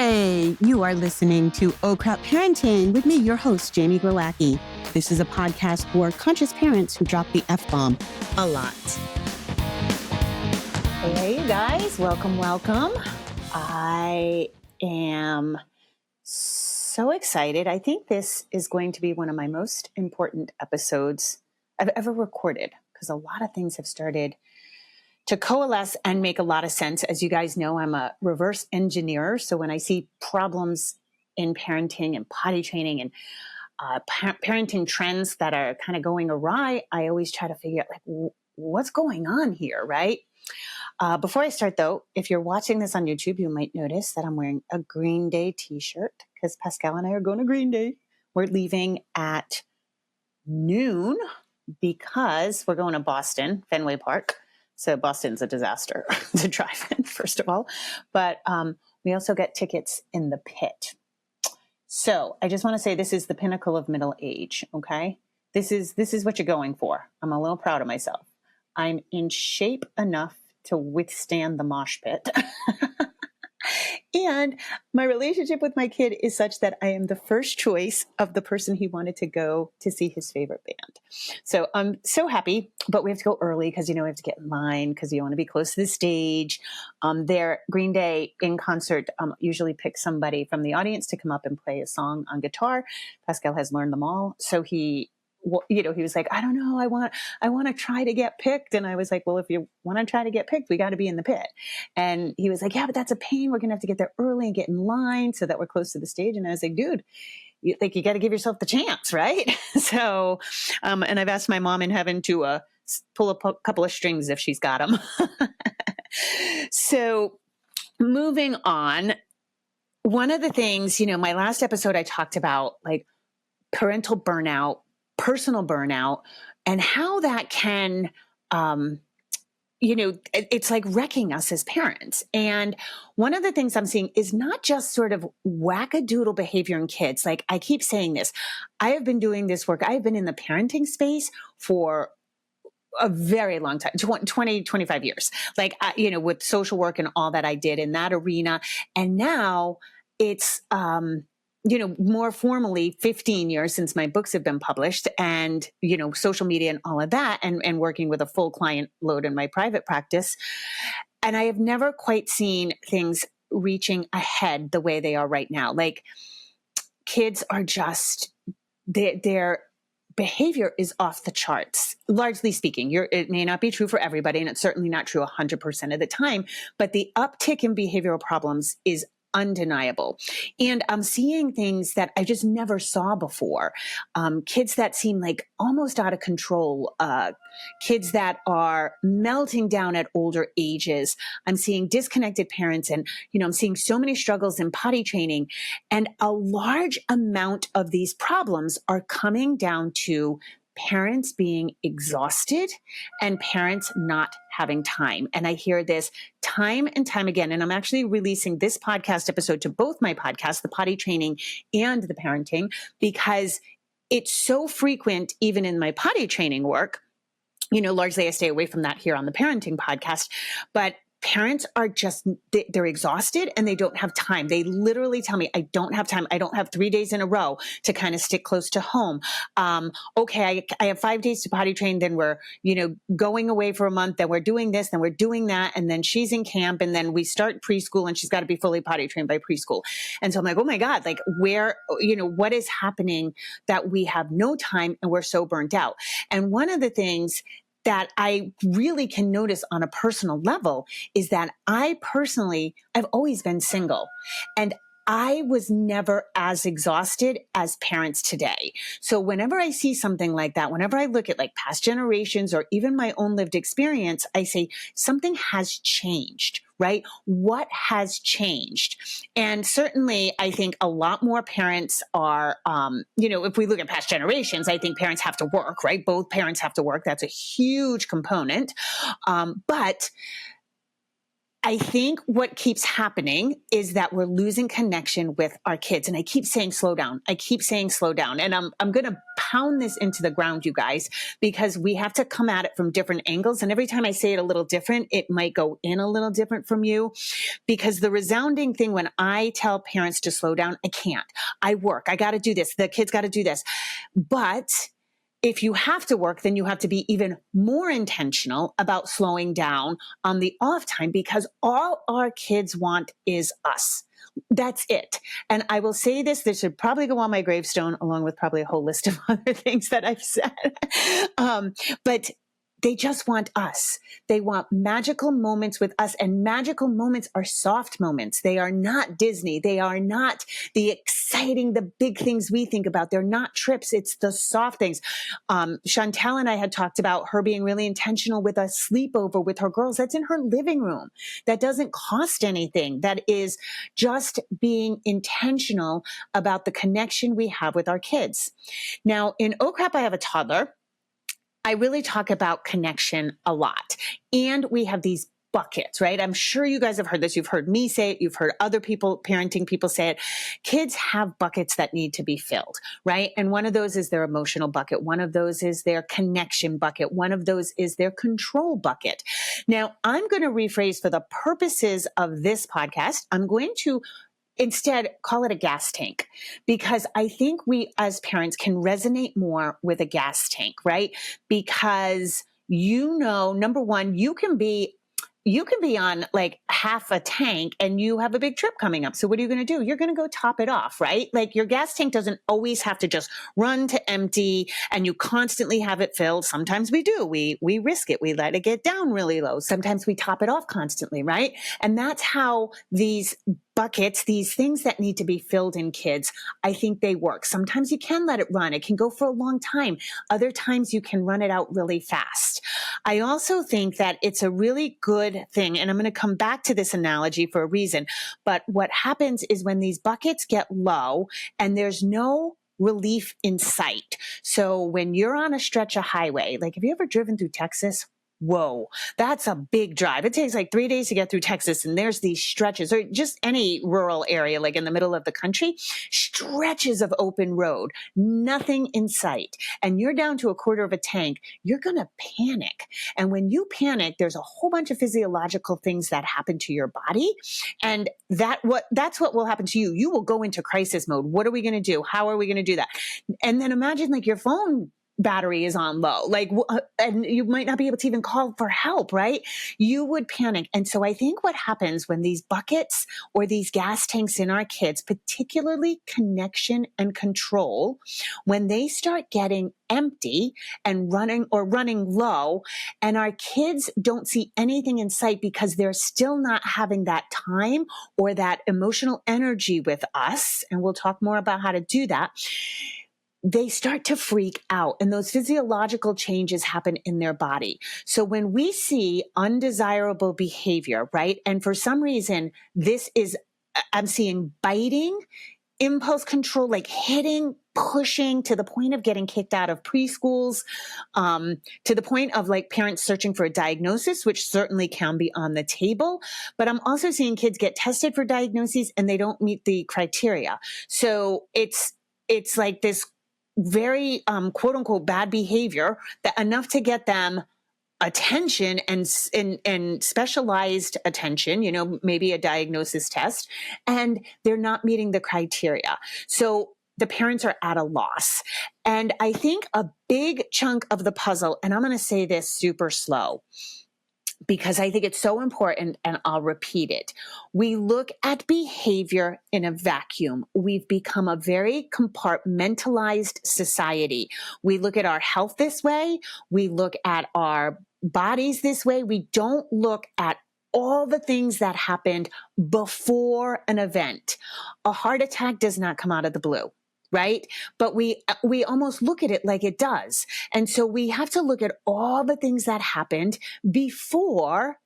Hey, you are listening to Oh Crap Parenting with me, your host, Jamie Glowacki. This is a podcast for conscious parents who drop the F-bomb a lot. Hey, you guys. Welcome. I am so excited. I think this is going to be one of my most important episodes I've ever recorded because a lot of things have started to coalesce and make a lot of sense. As you guys know, I'm a reverse engineer. So when I see problems in parenting and potty training and parenting trends that are kind of going awry, I always try to figure out what's going on here, right? Before I start though, if you're watching this on YouTube, you might notice that I'm wearing a Green Day t-shirt because Pascal and I are going to Green Day. We're leaving at noon because we're going to Boston, Fenway Park. So Boston's a disaster to drive in, first of all. But we also get tickets in the pit. So I just want to say this is the pinnacle of middle age, okay? This is what you're going for. I'm a little proud of myself. I'm in shape enough to withstand the mosh pit. And my relationship with my kid is such that I am the first choice of the person he wanted to go to see his favorite band. So I'm so happy, but we have to go early because, we have to get in line because you want to be close to the stage. Their Green Day in concert usually picks somebody from the audience to come up and play a song on guitar. Pascal has learned them all. So he was like, I don't know, I want to try to get picked. And I was like, well, if you want to try to get picked, we got to be in the pit. And he was like, yeah, but that's a pain. We're going to have to get there early and get in line so that we're close to the stage. And I was like, dude, you got to give yourself the chance, right? So, and I've asked my mom in heaven to pull a couple of strings if she's got them. So moving on, one of the things, my last episode, I talked about like parental burnout, personal burnout, and how that can, it's like wrecking us as parents. And one of the things I'm seeing is not just sort of wackadoodle behavior in kids. Like I keep saying this, I have been doing this work. I've been in the parenting space for a very long time, 20, 25 years, with social work and all that I did in that arena. And now it's, more formally 15 years since my books have been published and, social media and all of that and working with a full client load in my private practice. And I have never quite seen things reaching ahead the way they are right now. Like kids are just, their behavior is off the charts, largely speaking. It may not be true for everybody, and it's certainly not true 100% of the time, but the uptick in behavioral problems is undeniable. And I'm seeing things that I just never saw before. Kids that seem like almost out of control, kids that are melting down at older ages. I'm seeing disconnected parents and, I'm seeing so many struggles in potty training. And a large amount of these problems are coming down to parents being exhausted and parents not having time. And I hear this time and time again. And I'm actually releasing this podcast episode to both my podcasts, the potty training and the parenting, because it's so frequent, even in my potty training work. Largely I stay away from that here on the parenting podcast, but parents are just, they're exhausted and they don't have time. They literally tell me, I don't have time. I don't have 3 days in a row to kind of stick close to home. Okay, I have 5 days to potty train. Then we're, going away for a month. Then we're doing this. Then we're doing that. And then she's in camp. And then we start preschool and she's got to be fully potty trained by preschool. And so I'm like, oh my God, like where, what is happening that we have no time and we're so burnt out? And one of the things that I really can notice on a personal level is that I've always been single and I was never as exhausted as parents today. So whenever I see something like that, whenever I look at like past generations or even my own lived experience, I say something has changed, right? What has changed? And certainly I think a lot more parents are, if we look at past generations, I think parents have to work, right? Both parents have to work. That's a huge component. But I think what keeps happening is that we're losing connection with our kids. And I keep saying, slow down. I keep saying, slow down. And I'm going to pound this into the ground, you guys, because we have to come at it from different angles. And every time I say it a little different, it might go in a little different from you, because the resounding thing when I tell parents to slow down, I can't. I work. I got to do this. The kids got to do this. But if you have to work, then you have to be even more intentional about slowing down on the off time, because all our kids want is us. That's it. And I will say this should probably go on my gravestone, along with probably a whole list of other things that I've said. But they just want us. They want magical moments with us, and magical moments are soft moments. They are not Disney. They are not the exciting, the big things we think about. They're not trips. It's the soft things. Chantel and I had talked about her being really intentional with a sleepover with her girls. That's in her living room. That doesn't cost anything. That is just being intentional about the connection we have with our kids. Now, in Oh Crap, I Have a Toddler, I really talk about connection a lot. And we have these buckets, right? I'm sure you guys have heard this. You've heard me say it. You've heard other people, parenting people say it. Kids have buckets that need to be filled, right? And one of those is their emotional bucket. One of those is their connection bucket. One of those is their control bucket. Now, I'm going to rephrase for the purposes of this podcast. I'm going to instead call it a gas tank, because I think we as parents can resonate more with a gas tank, right? Because, number one, you can be on like half a tank and you have a big trip coming up. So what are you going to do? You're going to go top it off, right? Like your gas tank doesn't always have to just run to empty and you constantly have it filled. Sometimes we do. We risk it. We let it get down really low. Sometimes we top it off constantly, right? And that's how these buckets, these things that need to be filled in kids, I think they work. Sometimes you can let it run. It can go for a long time. Other times you can run it out really fast. I also think that it's a really good thing, and I'm going to come back to this analogy for a reason, but what happens is when these buckets get low and there's no relief in sight. So when you're on a stretch of highway, like have you ever driven through Texas? Whoa, that's a big drive. It takes like 3 days to get through Texas. And there's these stretches, or just any rural area, like in the middle of the country, stretches of open road, nothing in sight. And you're down to a quarter of a tank. You're going to panic. And when you panic, there's a whole bunch of physiological things that happen to your body. And that's what will happen to you. You will go into crisis mode. What are we going to do? How are we going to do that? And then imagine like your phone battery is on low, and you might not be able to even call for help, right? You would panic. And so I think what happens when these buckets or these gas tanks in our kids, particularly connection and control, when they start getting empty and running low, and our kids don't see anything in sight because they're still not having that time or that emotional energy with us, and we'll talk more about how to do that, they start to freak out, and those physiological changes happen in their body. So when we see undesirable behavior, right? And for some reason, I'm seeing biting, impulse control, like hitting, pushing to the point of getting kicked out of preschools, to the point of like parents searching for a diagnosis, which certainly can be on the table. But I'm also seeing kids get tested for diagnoses and they don't meet the criteria. So it's like this very quote unquote bad behavior that enough to get them attention and specialized attention, maybe a diagnosis test, and they're not meeting the criteria. So the parents are at a loss. And I think a big chunk of the puzzle, and I'm going to say this super slow, because I think it's so important, and I'll repeat it. We look at behavior in a vacuum. We've become a very compartmentalized society. We look at our health this way. We look at our bodies this way. We don't look at all the things that happened before an event. A heart attack does not come out of the blue, right? But we almost look at it like it does. And so we have to look at all the things that happened before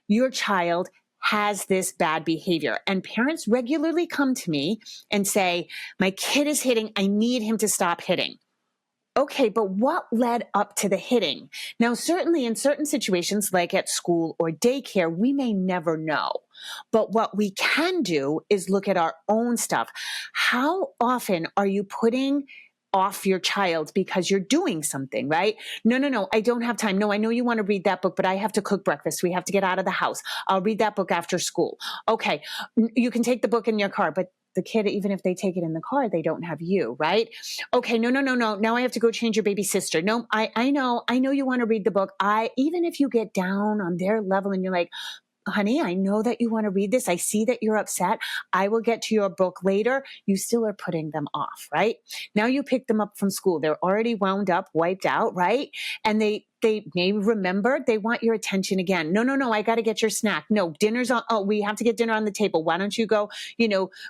your child has this bad behavior. And parents regularly come to me and say, my kid is hitting. I need him to stop hitting. Okay, but what led up to the hitting? Now, certainly in certain situations, like at school or daycare, we may never know. But what we can do is look at our own stuff. How often are you putting off your child because you're doing something, right? No, no, no, I don't have time. No, I know you want to read that book, but I have to cook breakfast. We have to get out of the house. I'll read that book after school. Okay, you can take the book in your car, but the kid, even if they take it in the car, they don't have you, right? Okay, no, no, no, no. Now I have to go change your baby sister. No, I know you want to read the book. Even if you get down on their level and you're like, honey, I know that you want to read this. I see that you're upset. I will get to your book later. You still are putting them off, right? Now you pick them up from school. They're already wound up, wiped out, right? And they may remember they want your attention again. No, no, no, I got to get your snack. No, dinner's on. Oh, we have to get dinner on the table. Why don't you go,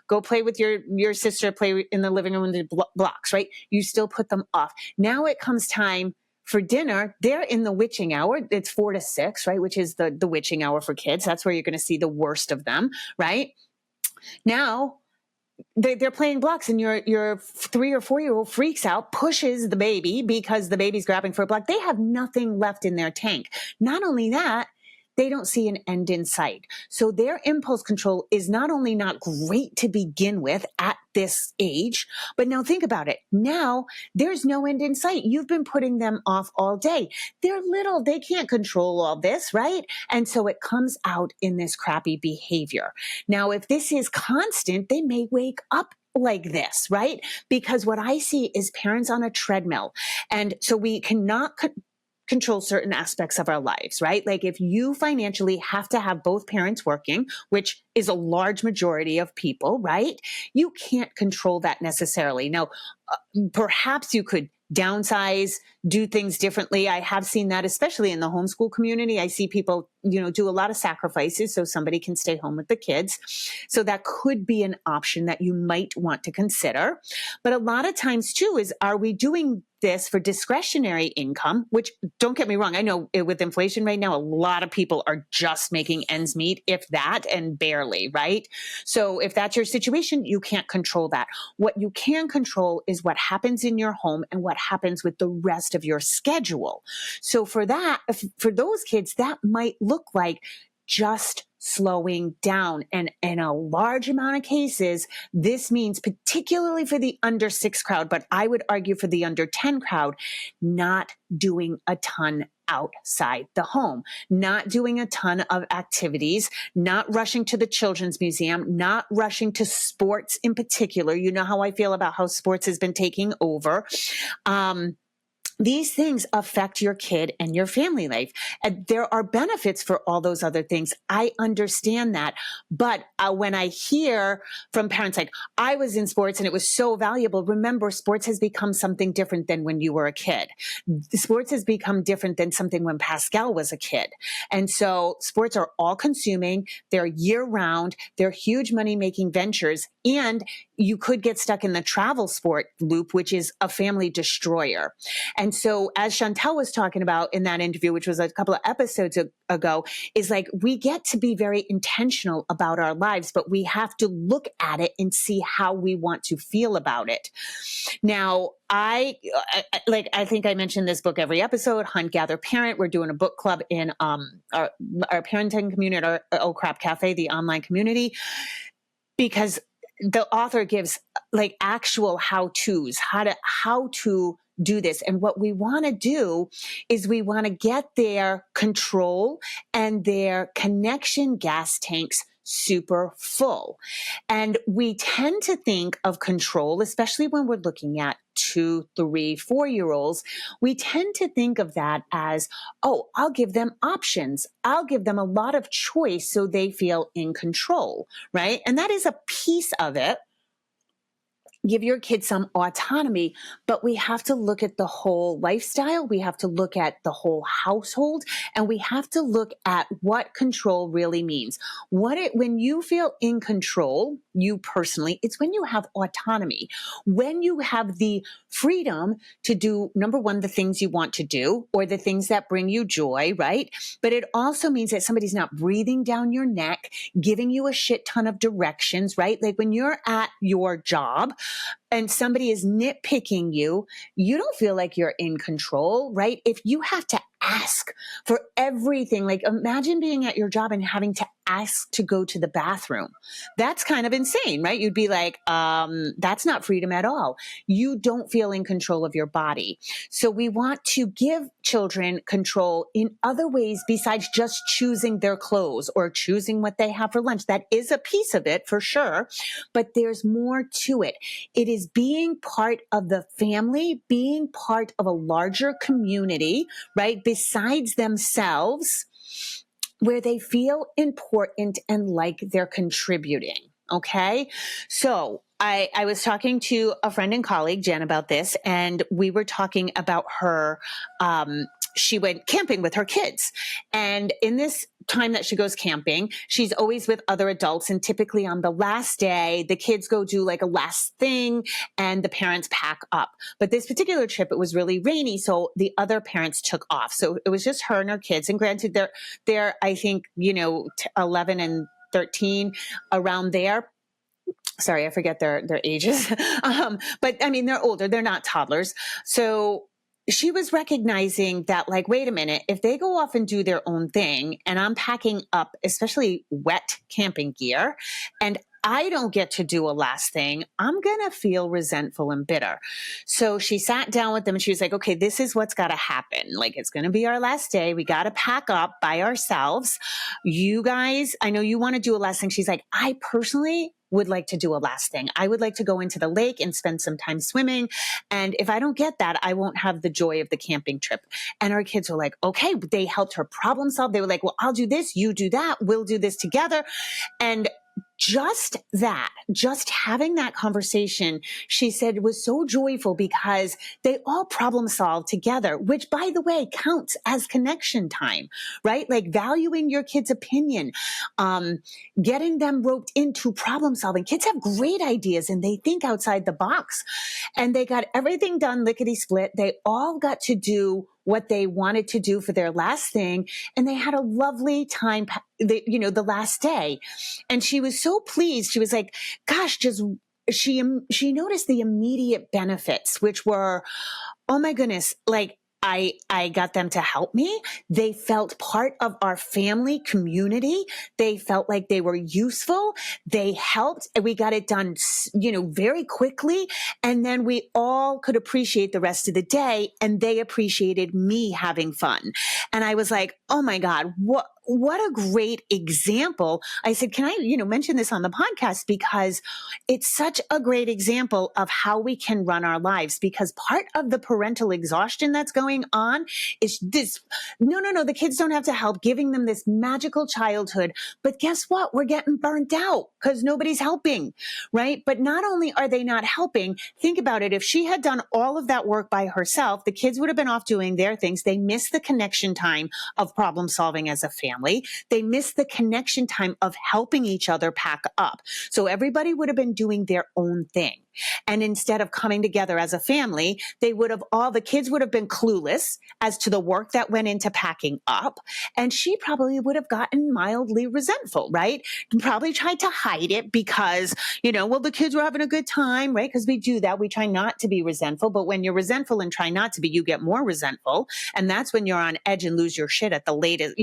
go play with your sister, play in the living room in the blocks, right? You still put them off. Now it comes time for dinner. They're in the witching hour. It's 4 to 6, right? Which is the witching hour for kids. That's where you're going to see the worst of them, right? Now they're playing blocks and your 3 or 4-year-old freaks out, pushes the baby because the baby's grabbing for a block. They have nothing left in their tank. Not only that, they don't see an end in sight. So their impulse control is not only not great to begin with at this age, but now think about it. Now there's no end in sight. You've been putting them off all day. They're little. They can't control all this, right? And so it comes out in this crappy behavior. Now, if this is constant, they may wake up like this, right? Because what I see is parents on a treadmill. And so we cannot control certain aspects of our lives, right? Like if you financially have to have both parents working, which is a large majority of people, right? You can't control that necessarily. Now, perhaps you could downsize, do things differently. I have seen that, especially in the homeschool community. I see people, do a lot of sacrifices so somebody can stay home with the kids. So that could be an option that you might want to consider. But a lot of times too are we doing this for discretionary income, which don't get me wrong. I know with inflation right now, a lot of people are just making ends meet, if that, and barely, right? So if that's your situation, you can't control that. What you can control is what happens in your home and what happens with the rest of your schedule. So for those kids, that might look like just slowing down. And in a large amount of cases, this means, particularly for the under 6 crowd, but I would argue for the under 10 crowd, not doing a ton outside the home, not doing a ton of activities, not rushing to the children's museum, not rushing to sports in particular. You know how I feel about how sports has been taking over. These things affect your kid and your family life. And there are benefits for all those other things. I understand that. But when I hear from parents like, I was in sports and it was so valuable, remember, sports has become something different than when you were a kid. Sports has become different than something when Pascal was a kid. And so sports are all consuming. They're year round. They're huge money making ventures. And you could get stuck in the travel sport loop, which is a family destroyer. And so as Chantel was talking about in that interview, which was a couple of episodes ago, is like, we get to be very intentional about our lives, but we have to look at it and see how we want to feel about it. Now, I think I mentioned this book every episode, Hunt, Gather, Parent. We're doing a book club in our parenting community at our Oh Crap Cafe, the online community, because the author gives like actual how-tos, how to do this. And what we want to do is we want to get their control and their connection gas tanks super full. And we tend to think of control, especially when we're looking at 2, 3, 4-year-olds, we tend to think of that as, oh, I'll give them options. I'll give them a lot of choice so they feel in control, right? And that is a piece of it. Give your kids some autonomy, but we have to look at the whole lifestyle. We have to look at the whole household, and we have to look at what control really means. When you feel in control, you personally, it's when you have autonomy, when you have the freedom to do, number one, the things you want to do or the things that bring you joy, right? But it also means that somebody's not breathing down your neck, giving you a shit ton of directions, right? Like when you're at your job, and somebody is nitpicking you, you don't feel like you're in control, right? If you have to ask for everything, like imagine being at your job and having to ask to go to the bathroom. That's kind of insane, right? You'd be like, that's not freedom at all. You don't feel in control of your body. So we want to give children control in other ways besides just choosing their clothes or choosing what they have for lunch. That is a piece of it for sure, but there's more to it. It is being part of the family, being part of a larger community, right? Besides themselves, where they feel important and like they're contributing. Okay. So I was talking to a friend and colleague, Jen, about this, and we were talking about her, she went camping with her kids. And in this time that she goes camping, she's always with other adults. And typically on the last day, the kids go do like a last thing and the parents pack up. But this particular trip, it was really rainy. So the other parents took off. So it was just her and her kids. And granted, they're I think, 11 and 13 around there. Sorry, I forget their ages. But I mean, they're older. They're not toddlers. So she was recognizing that, like, wait a minute, if they go off and do their own thing and I'm packing up, especially wet camping gear, and I don't get to do a last thing, I'm going to feel resentful and bitter. So she sat down with them and she was like, okay, this is what's got to happen. Like, it's going to be our last day. We got to pack up by ourselves. You guys, I know you want to do a last thing. She's like, I personally would like to do a last thing. I would like to go into the lake and spend some time swimming. And if I don't get that, I won't have the joy of the camping trip. And our kids were like, okay, they helped her problem solve. They were like, well, I'll do this. You do that. We'll do this together. And just having that conversation, she said, was so joyful because they all problem solved together, which, by the way, counts as connection time, right? Like valuing your kid's opinion, getting them roped into problem solving. Kids have great ideas and they think outside the box, and they got everything done lickety split. They all got to do what they wanted to do for their last thing. And they had a lovely time, the last day. And she was so pleased. She was like, gosh, she noticed the immediate benefits, which were, oh my goodness, like, I got them to help me. They felt part of our family community. They felt like they were useful. They helped, and we got it done, very quickly. And then we all could appreciate the rest of the day, and they appreciated me having fun. And I was like, oh my God, what a great example. I said, can I, mention this on the podcast, because it's such a great example of how we can run our lives, because part of the parental exhaustion that's going on is this. No, the kids don't have to help, giving them this magical childhood. But guess what? We're getting burnt out because nobody's helping, right? But not only are they not helping, think about it. If she had done all of that work by herself, the kids would have been off doing their things. They missed the connection time of problem solving as a family. They missed the connection time of helping each other pack up. So everybody would have been doing their own thing. And instead of coming together as a family, the kids would have been clueless as to the work that went into packing up. And she probably would have gotten mildly resentful, right? And probably tried to hide it because, the kids were having a good time, right? Because we do that. We try not to be resentful. But when you're resentful and try not to be, you get more resentful. And that's when you're on edge and lose your shit at the latest,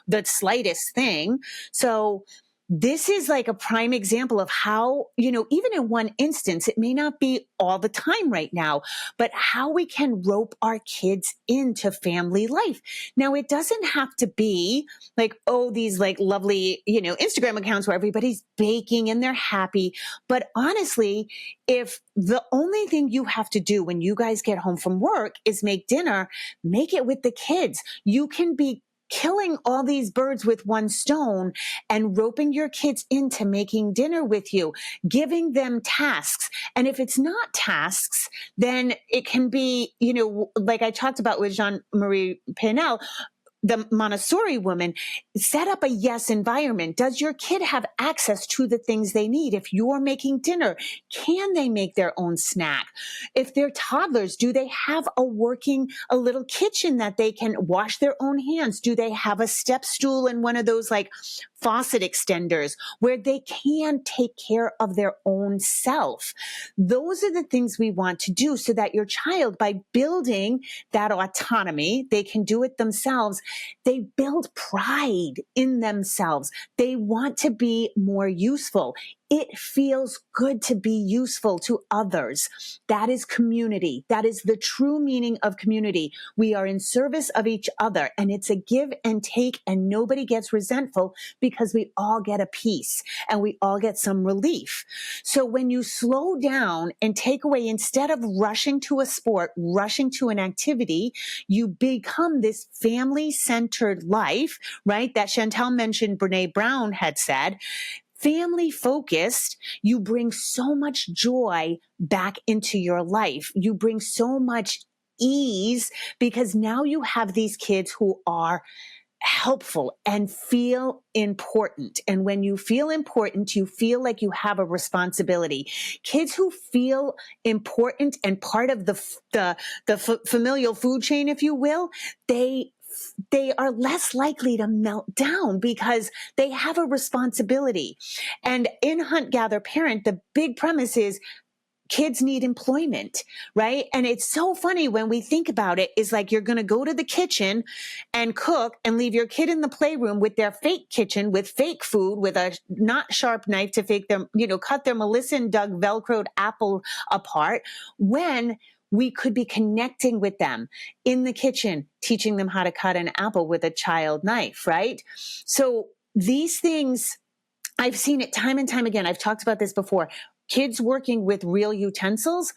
the slightest thing. So this is like a prime example of how, even in one instance, it may not be all the time right now, but how we can rope our kids into family life. Now, it doesn't have to be like, these like lovely, Instagram accounts where everybody's baking and they're happy. But honestly, if the only thing you have to do when you guys get home from work is make dinner, make it with the kids. You can be killing all these birds with one stone and roping your kids into making dinner with you, giving them tasks. And if it's not tasks, then it can be, like I talked about with Jean-Marie Parental, the Montessori woman, set up a yes environment. Does your kid have access to the things they need? If you're making dinner, can they make their own snack? If they're toddlers, do they have a little kitchen that they can wash their own hands? Do they have a step stool and one of those like faucet extenders where they can take care of their own self. Those are the things we want to do so that your child, by building that autonomy, they can do it themselves. They build pride in themselves. They want to be more useful. It feels good to be useful to others. That is community. That is the true meaning of community. We are in service of each other, and it's a give and take, and nobody gets resentful because we all get a piece and we all get some relief. So when you slow down and take away, instead of rushing to a sport, rushing to an activity, you become this family-centered life, right? That Chantel mentioned Brene Brown had said. Family focused, you bring so much joy back into your life. You bring so much ease because now you have these kids who are helpful and feel important. And when you feel important, you feel like you have a responsibility. Kids who feel important and part of the familial food chain, if you will, they are less likely to melt down because they have a responsibility. And in Hunt, Gather, Parent, the big premise is kids need employment, right? And it's so funny when we think about it, is like you're going to go to the kitchen and cook and leave your kid in the playroom with their fake kitchen, with fake food, with a not sharp knife to fake them, cut their Melissa and Doug Velcroed apple apart, when we could be connecting with them in the kitchen, teaching them how to cut an apple with a child knife, right? So these things, I've seen it time and time again. I've talked about this before. Kids working with real utensils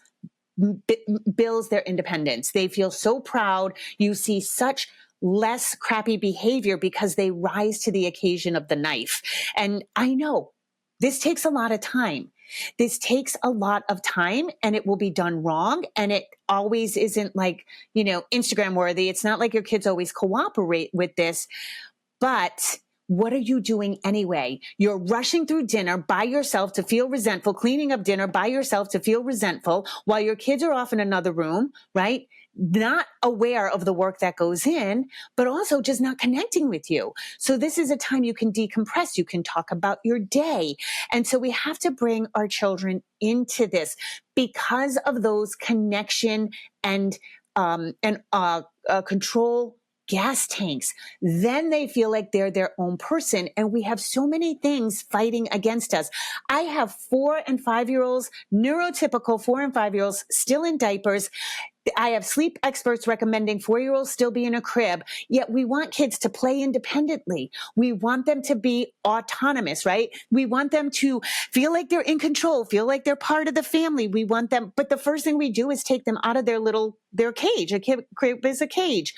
builds their independence. They feel so proud. You see such less crappy behavior because they rise to the occasion of the knife. And I know this takes a lot of time. This takes a lot of time, and it will be done wrong. And it always isn't like, Instagram worthy. It's not like your kids always cooperate with this, but what are you doing anyway? You're rushing through dinner by yourself to feel resentful, cleaning up dinner by yourself to feel resentful while your kids are off in another room, right? Not aware of the work that goes in, but also just not connecting with you. So this is a time you can decompress. You can talk about your day. And so we have to bring our children into this because of those connection and control gas tanks. Then they feel like they're their own person. And we have so many things fighting against us. I have 4 and 5-year-olds, neurotypical 4 and 5-year-olds still in diapers. I have sleep experts recommending 4-year-olds still be in a crib, yet we want kids to play independently. We want them to be autonomous, right? We want them to feel like they're in control, feel like they're part of the family. We want them, but the first thing we do is take them out of their cage. A crib is a cage.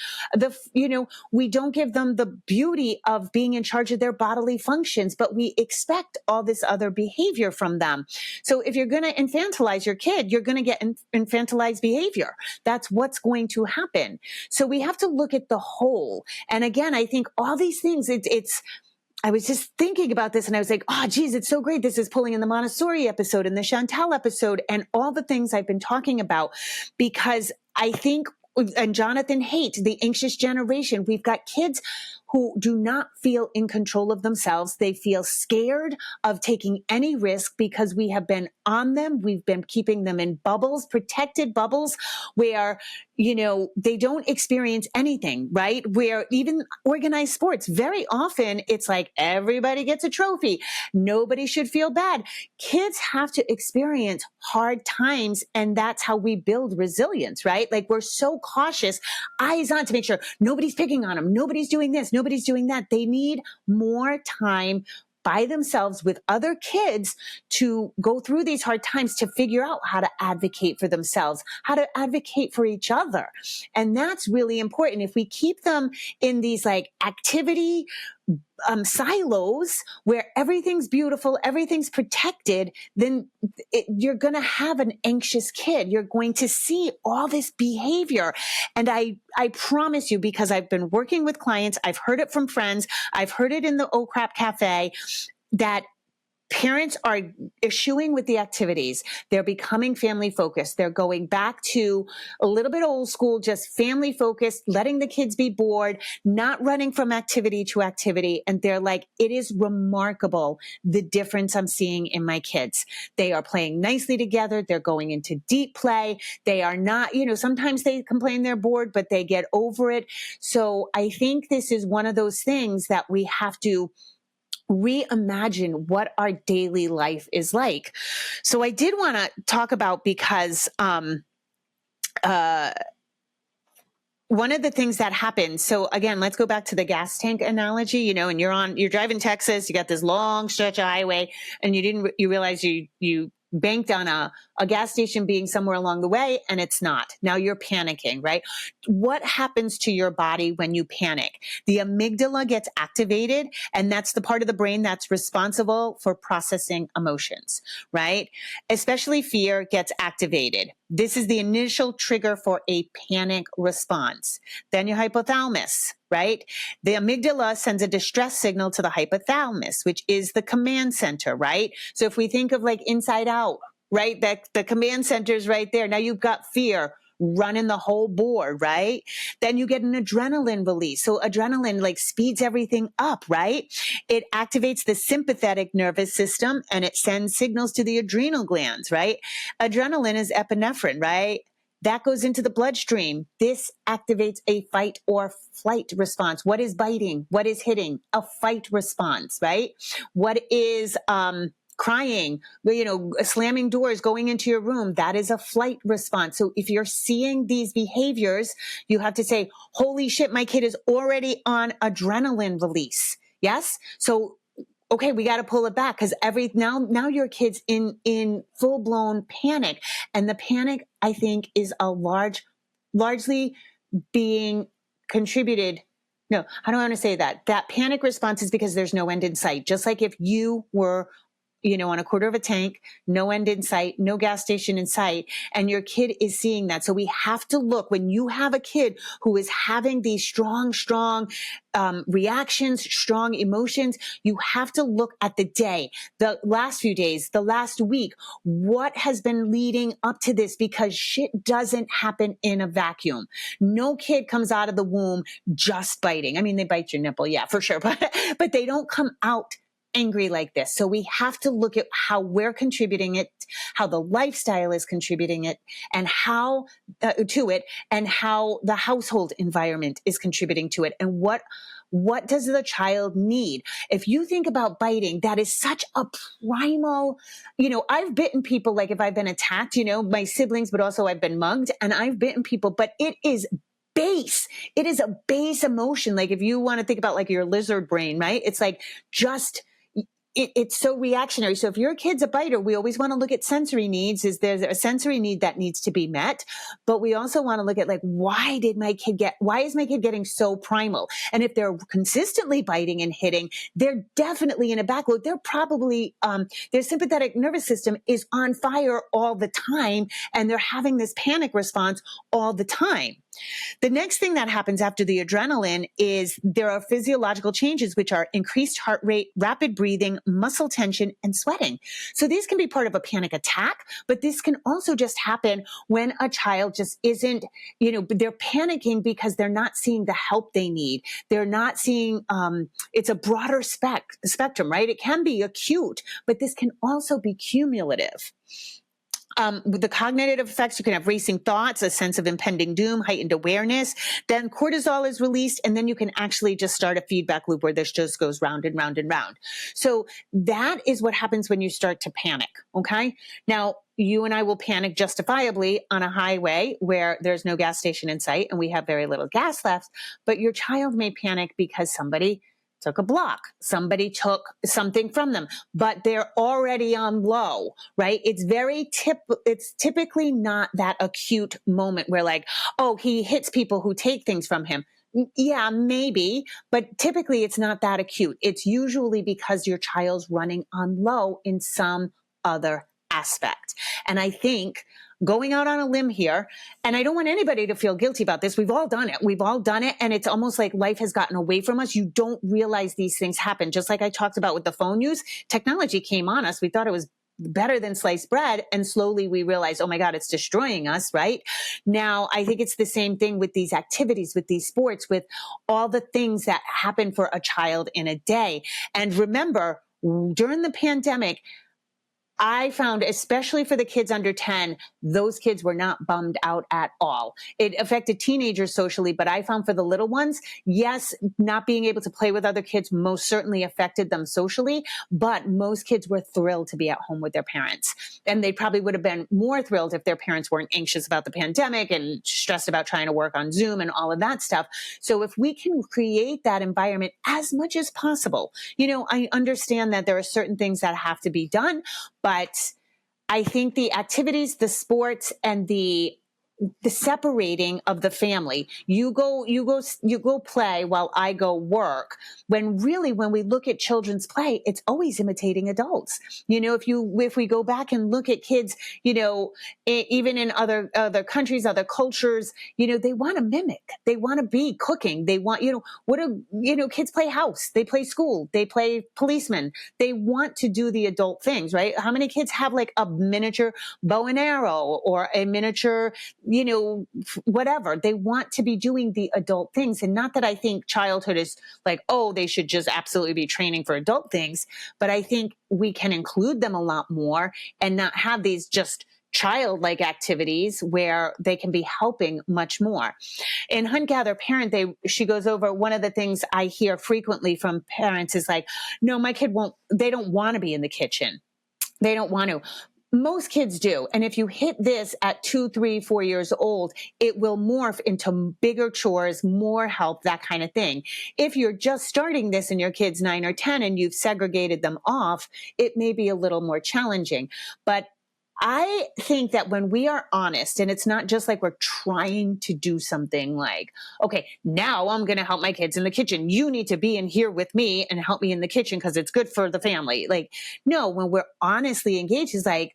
We don't give them the beauty of being in charge of their bodily functions, but we expect all this other behavior from them. So if you're going to infantilize your kid, you're going to get infantilized behavior. That's what's going to happen. So we have to look at the whole. And again, I think all these things, I was just thinking about this and I was like, oh, geez, it's so great. This is pulling in the Montessori episode and the Chantel episode and all the things I've been talking about, because I think, and Jonathan Haidt, the anxious generation, we've got kids who do not feel in control of themselves. They feel scared of taking any risk because we have been on them. We've been keeping them in bubbles, protected bubbles where, they don't experience anything, right? Where even organized sports, very often it's like everybody gets a trophy. Nobody should feel bad. Kids have to experience hard times, and that's how we build resilience, right? Like we're so cautious, eyes on to make sure nobody's picking on them. Nobody's doing this. Nobody's doing that. They need more time by themselves with other kids to go through these hard times, to figure out how to advocate for themselves, how to advocate for each other. And that's really important. If we keep them in these like activity silos where everything's beautiful, everything's protected, then you're going to have an anxious kid. You're going to see all this behavior. And I promise you, because I've been working with clients, I've heard it from friends, I've heard it in the Oh Crap Cafe, that Parents are eschewing with the activities. They're becoming family focused. They're going back to a little bit old school, just family focused, letting the kids be bored, not running from activity to activity. And they're like, it is remarkable the difference I'm seeing in my kids. They are playing nicely together. They're going into deep play. They are not, sometimes they complain they're bored, but they get over it. So I think this is one of those things that we have to reimagine what our daily life is like. So I did want to talk about, because one of the things that happens, so again, let's go back to the gas tank analogy, and you're driving Texas, you got this long stretch of highway, and you realize you banked on a gas station being somewhere along the way, and it's not. Now you're panicking, right? What happens to your body when you panic? The amygdala gets activated, and that's the part of the brain that's responsible for processing emotions, right? Especially fear gets activated. This is the initial trigger for a panic response. Then your hypothalamus, right? The amygdala sends a distress signal to the hypothalamus, which is the command center, right? So if we think of like Inside Out, right? That the command center is right there. Now you've got fear running the whole board, right? Then you get an adrenaline release. So adrenaline like speeds everything up, right? It activates the sympathetic nervous system and it sends signals to the adrenal glands, right? Adrenaline is epinephrine, right? That goes into the bloodstream. This activates a fight or flight response. What is biting? What is hitting? A fight response, right? What is, crying, slamming doors, going into your room, that is a flight response. So if you're seeing these behaviors, you have to say, holy shit, my kid is already on adrenaline release. Yes. So, okay, we got to pull it back, because now your kid's in full blown panic. And the panic, I think, is largely being contributed. No, I don't want to say that. That panic response is because there's no end in sight. Just like if you were on a quarter of a tank, no end in sight, no gas station in sight, and your kid is seeing that. So we have to look, when you have a kid who is having these strong reactions, strong emotions, you have to look at the day, the last few days, the last week, what has been leading up to this, because shit doesn't happen in a vacuum. No kid comes out of the womb just biting. I mean, they bite your nipple, yeah, for sure, but they don't come out angry like this. So we have to look at how we're contributing it, how the lifestyle is contributing it, and how to it, and how the household environment is contributing to it, and what does the child need? If you think about biting, that is such a primal, I've bitten people, like if I've been attacked, my siblings, but also I've been mugged, and I've bitten people, but it is base. It is a base emotion. Like if you want to think about like your lizard brain, right? It's like it's so reactionary. So if your kid's a biter, we always want to look at sensory needs. Is there a sensory need that needs to be met? But we also want to look at like, why is my kid getting so primal? And if they're consistently biting and hitting, they're definitely in a backload. They're probably, their sympathetic nervous system is on fire all the time. And they're having this panic response all the time. The next thing that happens after the adrenaline is there are physiological changes, which are increased heart rate, rapid breathing, muscle tension, and sweating. So these can be part of a panic attack, but this can also just happen when a child just isn't, they're panicking because they're not seeing the help they need. They're not seeing, it's a broader spectrum, right? It can be acute, but this can also be cumulative. With the cognitive effects, you can have racing thoughts, a sense of impending doom, heightened awareness. Then cortisol is released, and then you can actually just start a feedback loop where this just goes round and round and round. So that is what happens when you start to panic, okay? Now, you and I will panic justifiably on a highway where there's no gas station in sight and we have very little gas left, but your child may panic because somebody took a block, somebody took something from them, but they're already on low, right? It's typically not that acute moment where like, oh, he hits people who take things from him. Yeah, maybe, but typically it's not that acute. It's usually because your child's running on low in some other aspect. And I think going out on a limb here, and I don't want anybody to feel guilty about this. We've all done it. We've all done it. And it's almost like life has gotten away from us. You don't realize these things happen. Just like I talked about with the phone use, technology came on us. We thought it was better than sliced bread. And slowly we realized, oh my God, it's destroying us, right? Now, I think it's the same thing with these activities, with these sports, with all the things that happen for a child in a day. And remember, during the pandemic, I found, especially for the kids under 10, those kids were not bummed out at all. It affected teenagers socially, but I found for the little ones, yes, not being able to play with other kids most certainly affected them socially, but most kids were thrilled to be at home with their parents. And they probably would have been more thrilled if their parents weren't anxious about the pandemic and stressed about trying to work on Zoom and all of that stuff. So if we can create that environment as much as possible, I understand that there are certain things that have to be done, but I think the activities, the sports, and the separating of the family, you go play while I go work. When really, when we look at children's play, it's always imitating adults. If we go back and look at kids, even in other countries, other cultures, they want to mimic, they want to be cooking. They want, kids play house, they play school, they play policeman. They want to do the adult things, right? How many kids have like a miniature bow and arrow or a miniature, whatever? They want to be doing the adult things. And not that I think childhood is like, oh, they should just absolutely be training for adult things. But I think we can include them a lot more and not have these just childlike activities where they can be helping much more. In Hunt Gather Parent, she goes over one of the things I hear frequently from parents is like, no, my kid they don't want to be in the kitchen. They don't want to. Most kids do. And if you hit this at 2, 3, 4 years old, it will morph into bigger chores, more help, that kind of thing. If you're just starting this and your kid's 9 or 10 and you've segregated them off, it may be a little more challenging. But I think that when we are honest, and it's not just like we're trying to do something like, okay, now I'm going to help my kids in the kitchen. You need to be in here with me and help me in the kitchen because it's good for the family. Like, no, when we're honestly engaged, it's like,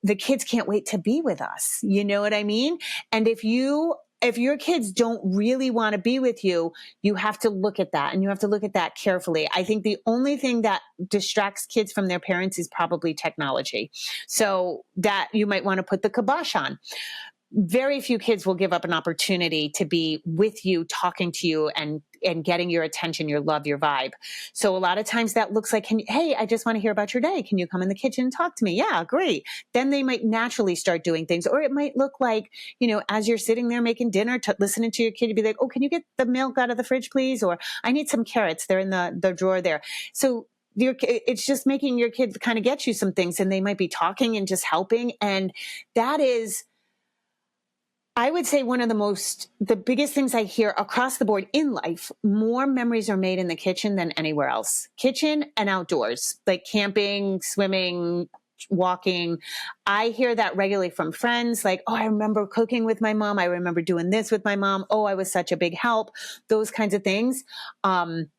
the kids can't wait to be with us. You know what I mean? And if your kids don't really want to be with you, you have to look at that, and you have to look at that carefully. I think the only thing that distracts kids from their parents is probably technology. So that you might want to put the kibosh on. Very few kids will give up an opportunity to be with you, talking to you, and getting your attention, your love, your vibe. So a lot of times that looks like, hey, I just want to hear about your day. Can you come in the kitchen and talk to me? Yeah, great. Then they might naturally start doing things. Or it might look like, as you're sitting there making dinner, listening to your kid, you'd be like, oh, can you get the milk out of the fridge, please? Or I need some carrots. They're in the drawer there. So it's just making your kids kind of get you some things, and they might be talking and just helping. And that is, I would say, one of the biggest things I hear across the board in life. More memories are made in the kitchen than anywhere else. Kitchen and outdoors, like camping, swimming, walking. I hear that regularly from friends. Like, oh, I remember cooking with my mom. I remember doing this with my mom. Oh, I was such a big help. Those kinds of things. And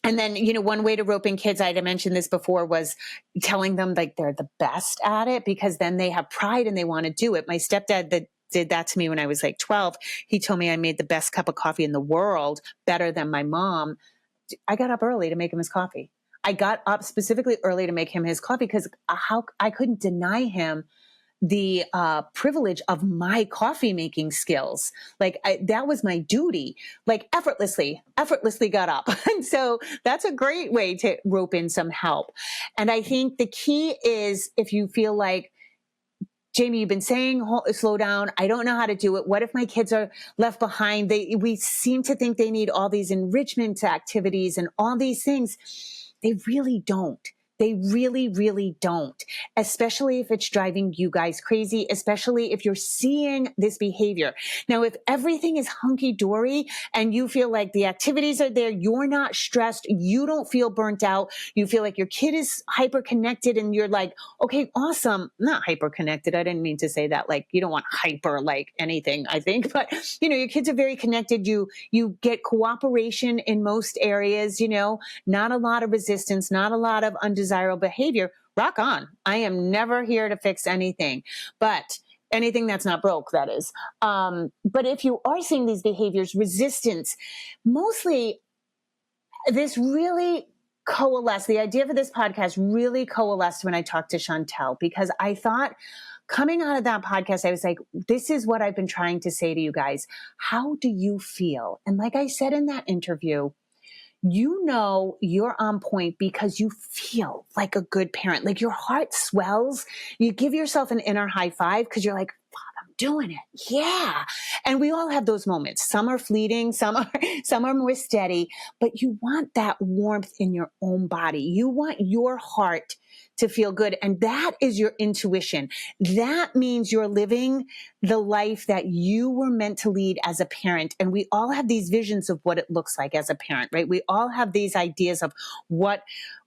then, one way to rope in kids, I had mentioned this before, was telling them like they're the best at it, because then they have pride and they want to do it. My stepdad that did that to me when I was like 12. He told me I made the best cup of coffee in the world, better than my mom. I got up early to make him his coffee. I got up specifically early to make him his coffee because I couldn't deny him the privilege of my coffee making skills. Like that was my duty, like effortlessly got up. And so that's a great way to rope in some help. And I think the key is, if you feel like, Jamie, you've been saying, slow down, I don't know how to do it. What if my kids are left behind? We seem to think they need all these enrichment activities and all these things. They really don't. They really, really don't, especially if it's driving you guys crazy, especially if you're seeing this behavior. Now, if everything is hunky-dory and you feel like the activities are there, you're not stressed, you don't feel burnt out, you feel like your kid is hyper-connected and you're like, okay, awesome. Not hyper-connected. I didn't mean to say that. Like, you don't want hyper like anything, I think. But, your kids are very connected. You get cooperation in most areas, not a lot of resistance, not a lot of undesirable behavior. Rock on. I am never here to fix anything. But Anything that's not broke, that is. But if you are seeing these behaviors, resistance, mostly this really coalesced, the idea for this podcast really coalesced when I talked to Chantel, because I thought coming out of that podcast, I was like, this is what I've been trying to say to you guys. How do you feel? And like I said in that interview, you know you're on point because you feel like a good parent. Like your heart swells. You give yourself an inner high five because you're like, fuck, I'm doing it. Yeah. And we all have those moments. Some are fleeting, some are more steady, but you want that warmth in your own body. You want your heart to feel good. And that is your intuition. That means you're living the life that you were meant to lead as a parent. And we all have these visions of what it looks like as a parent, right? We all have these ideas of what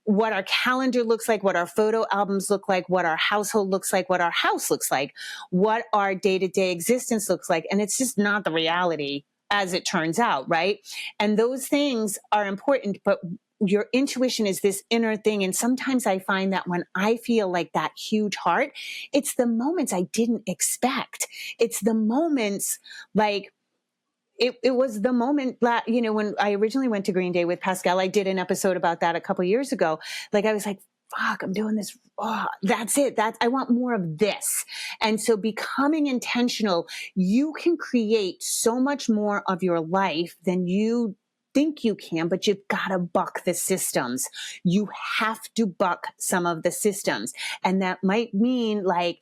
our calendar looks like, what our photo albums look like, what our household looks like, what our house looks like, what our day-to-day existence looks like. And it's just not the reality as it turns out, right? And those things are important, but your intuition is this inner thing. And sometimes I find that when I feel like that huge heart, it's the moments I didn't expect. It's the moments like, it was the moment that, when I originally went to Green Day with Pascal, I did an episode about that a couple of years ago. Like I was like, fuck, I'm doing this. Oh, that's it. I want more of this. And so becoming intentional, you can create so much more of your life than you think you can, but you've got to buck the systems. You have to buck some of the systems. And that might mean like,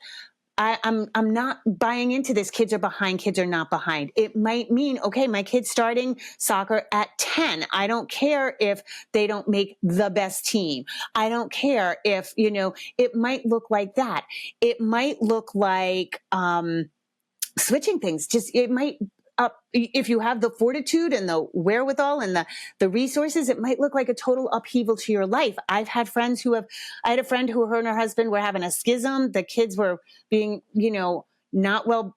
I'm not buying into this. Kids are behind. Kids are not behind. It might mean, okay, my kid's starting soccer at 10. I don't care if they don't make the best team. I don't care if, it might look like that. It might look like, switching things. It might, if you have the fortitude and the wherewithal and the resources, it might look like a total upheaval to your life. I had a friend who, her and her husband were having a schism. The kids were being, not well,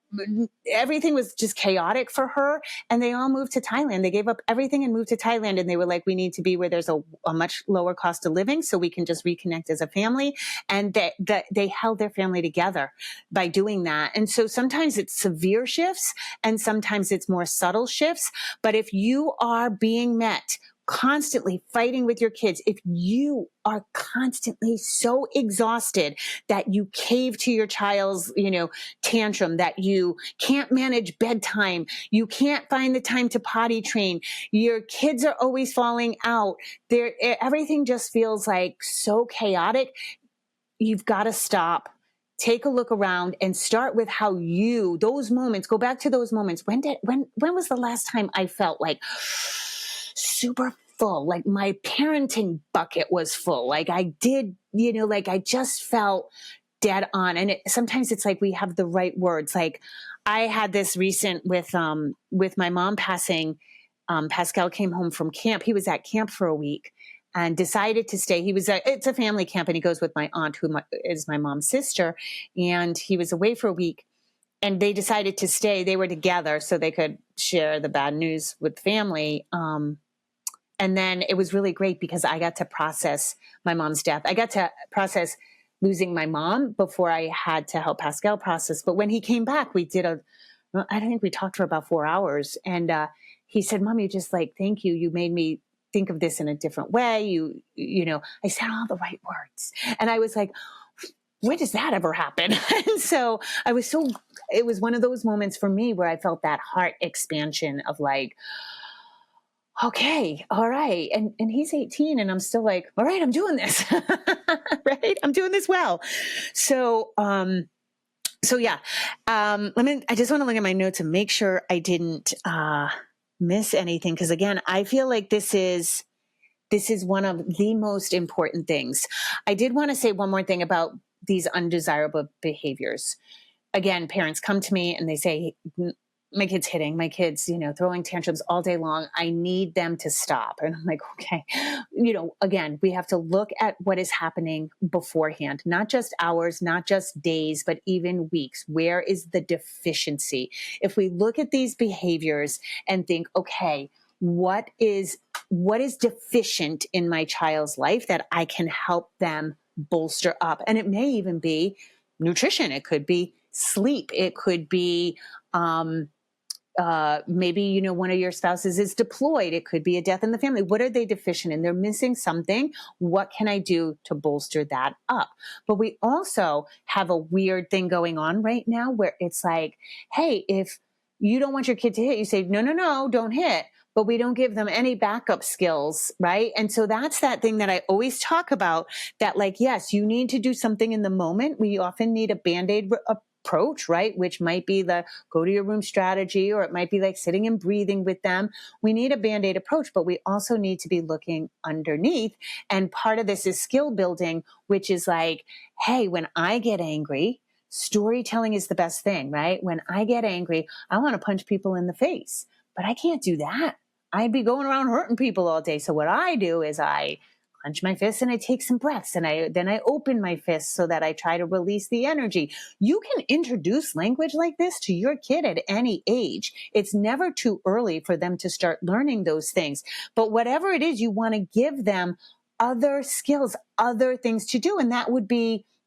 everything was just chaotic for her. And they all moved to Thailand. They gave up everything and moved to Thailand. And they were like, we need to be where there's a much lower cost of living so we can just reconnect as a family. And they held their family together by doing that. And so sometimes it's severe shifts and sometimes it's more subtle shifts. But if you are being met constantly fighting with your kids, if you are constantly so exhausted that you cave to your child's, tantrum, that you can't manage bedtime, you can't find the time to potty train, your kids are always falling out, everything just feels like so chaotic, you've got to stop. Take a look around and start with how those moments, go back to those moments. When was the last time I felt like super full, like my parenting bucket was full, like I did, like I just felt dead on. And sometimes it's like we have the right words. Like I had this recent with my mom passing. Pascal came home from camp. He was at camp for a week and decided to stay. It's a family camp, and he goes with my aunt, who is my mom's sister, and he was away for a week. And they decided to stay. They were together so they could share the bad news with family. And then it was really great because I got to process my mom's death. I got to process losing my mom before I had to help Pascal process. But when he came back, I think we talked for about 4 hours. And he said, Mom, you just thank you. You made me think of this in a different way. I said all the right words. And I was like, when does that ever happen? And so it was one of those moments for me where I felt that heart expansion of like, okay, all right. And he's 18 and I'm still like, all right, I'm doing this, right? I'm doing this well. So yeah. I just want to look at my notes and make sure I didn't, miss anything. Cause again, I feel like this is one of the most important things. I did want to say one more thing about these undesirable behaviors. Again, parents come to me and they say, my kid's hitting, my kid's, throwing tantrums all day long. I need them to stop. And I'm like, okay, again, we have to look at what is happening beforehand, not just hours, not just days, but even weeks. Where is the deficiency? If we look at these behaviors and think, okay, what is deficient in my child's life that I can help them bolster up? And it may even be nutrition. It could be sleep. It could be, maybe, one of your spouses is deployed. It could be a death in the family. What are they deficient in? They're missing something. What can I do to bolster that up? But we also have a weird thing going on right now where it's like, hey, if you don't want your kid to hit, you say, no, no, no, don't hit. But we don't give them any backup skills, right? And so that's that thing that I always talk about, that like, yes, you need to do something in the moment. We often need a Band-Aid approach, right? Which might be the go to your room strategy, or it might be like sitting and breathing with them. We need a Band-Aid approach, but we also need to be looking underneath. And part of this is skill building, which is like, hey, when I get angry, storytelling is the best thing, right? When I get angry, I want to punch people in the face, but I can't do that. I'd be going around hurting people all day. So what I do is I clench my fists and I take some breaths, and then I open my fists so that I try to release the energy. You can introduce language like this to your kid at any age. It's never too early for them to start learning those things. But whatever it is, you want to give them other skills, other things to do. And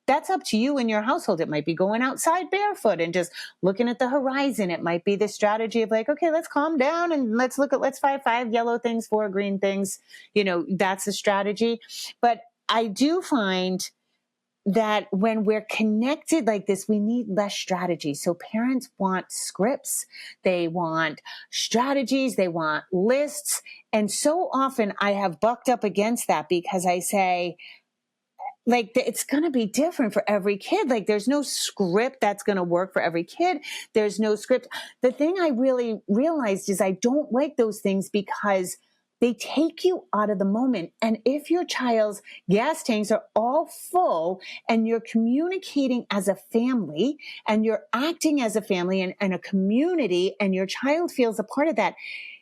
that's up to you in your household. It might be going outside barefoot and just looking at the horizon. It might be the strategy of like, okay, let's calm down and let's five yellow things, 4 green things. That's a strategy. But I do find that when we're connected like this, we need less strategy. So parents want scripts, they want strategies, they want lists. And so often I have bucked up against that, because I say, like, it's going to be different for every kid. Like, there's no script that's going to work for every kid. There's no script. The thing I really realized is I don't like those things because they take you out of the moment. And if your child's gas tanks are all full and you're communicating as a family and you're acting as a family and a community, and your child feels a part of that,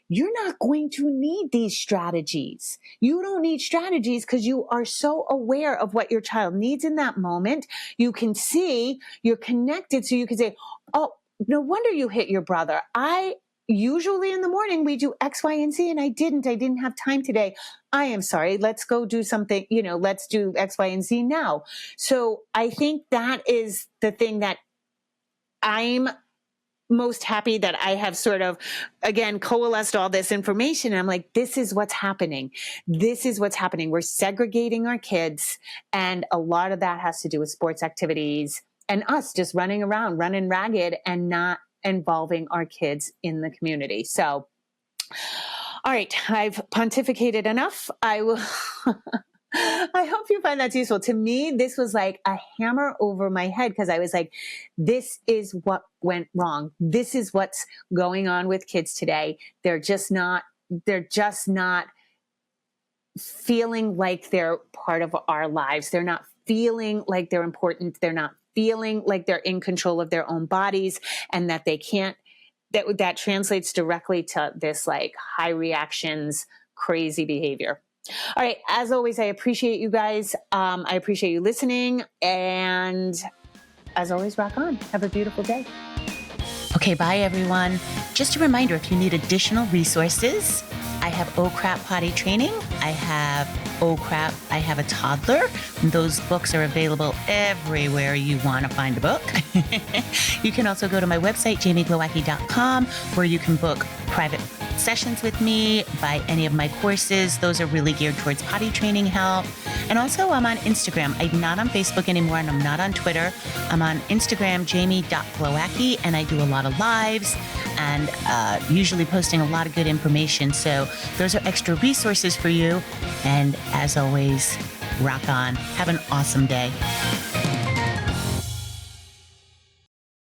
you're not going to need these strategies. You don't need strategies because you are so aware of what your child needs in that moment. You can see, you're connected. So you can say, oh, no wonder you hit your brother. Usually in the morning we do X, Y, and Z, and I didn't have time today. I am sorry. Let's go do something, let's do X, Y, and Z now. So I think that is the thing that I'm most happy that I have sort of, again, coalesced all this information. And I'm like, this is what's happening. This is what's happening. We're segregating our kids. And a lot of that has to do with sports activities and us just running around, running ragged, and not involving our kids in the community. So, all right, I've pontificated enough. I will... I hope you find that useful. To me, this was like a hammer over my head, because I was like, this is what went wrong. This is what's going on with kids today. They're just not feeling like they're part of our lives. They're not feeling like they're important. They're not feeling like they're in control of their own bodies, and that they can't, that translates directly to this like high reactions, crazy behavior. All right. As always, I appreciate you guys. I appreciate you listening. And as always, rock on. Have a beautiful day. Okay. Bye, everyone. Just a reminder, if you need additional resources, I have Oh Crap Potty Training. I have Oh Crap, I Have a Toddler. Those books are available everywhere you want to find a book. You can also go to my website, jamieglowacki.com, where you can book private sessions with me, buy any of my courses. Those are really geared towards potty training help. And also I'm on Instagram. I'm not on Facebook anymore, and I'm not on Twitter. I'm on Instagram, jamie.glowacki, and I do a lot of lives and usually posting a lot of good information. So those are extra resources for you. And as always, rock on. Have an awesome day.